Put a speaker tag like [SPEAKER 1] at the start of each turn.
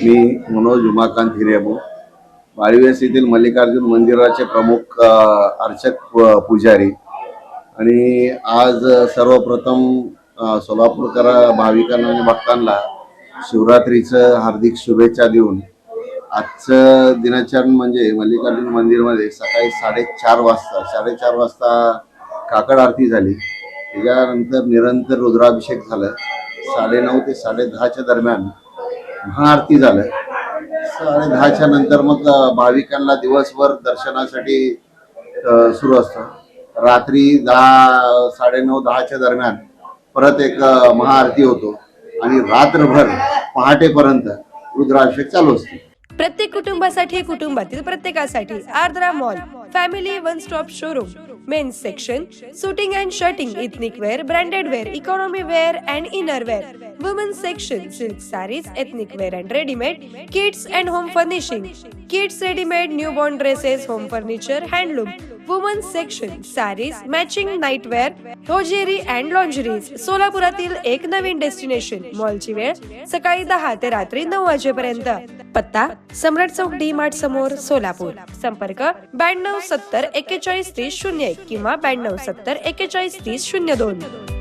[SPEAKER 1] मी मनोज उमाकांत हिरेमू, वाळवेस येथील मल्लिकार्जुन मंदिराचे प्रमुख अर्चक पुजारी आणि आज सर्वप्रथम सोलापूरकर भाविकांना आणि भक्तांना शिवरात्रीचं हार्दिक शुभेच्छा देऊन आजचं दिनाचरण म्हणजे मल्लिकार्जुन मंदिरमध्ये सकाळी 4:30 वाजता काकड आरती झाली। त्याच्यानंतर निरंतर रुद्राभिषेक झाला। 9:30 ते 10:30च्या दरम्यान महाआरती झालं। 10:30च्या नंतर मग भाविकांना दिवसभर दर्शनासाठी सुरू असतं। रात्री 9:30-10:30च्या दरम्यान परत एक महाआरती होतो आणि रात्रभर पहाटेपर्यंत रुद्राभिषेक चालू असतो।
[SPEAKER 2] प्रत्येक कुटुंबासाठी, कुटुंबातील प्रत्येकासाठी Ardra mall family one stop showroom, men's section, shooting and shirting, ethnic wear, branded wear, economy wear and inner wear, women's section, silk saris, ethnic wear and readymade, kids and home furnishing, kids readymade, newborn dresses, home furniture, handloom, women's section, saris, matching nightwear, hosiery and lingeries. सोलापुरातील एक नवीन destination. मॉलची वेळ सकाळी 10 ते रात्री 9 वाजेपर्यंत। पत्ता सम्राट चौक डी मार्ट समोर, सोलापूर। संपर्क 92 70 41 30 01 किंवा 92 70 41 30 02।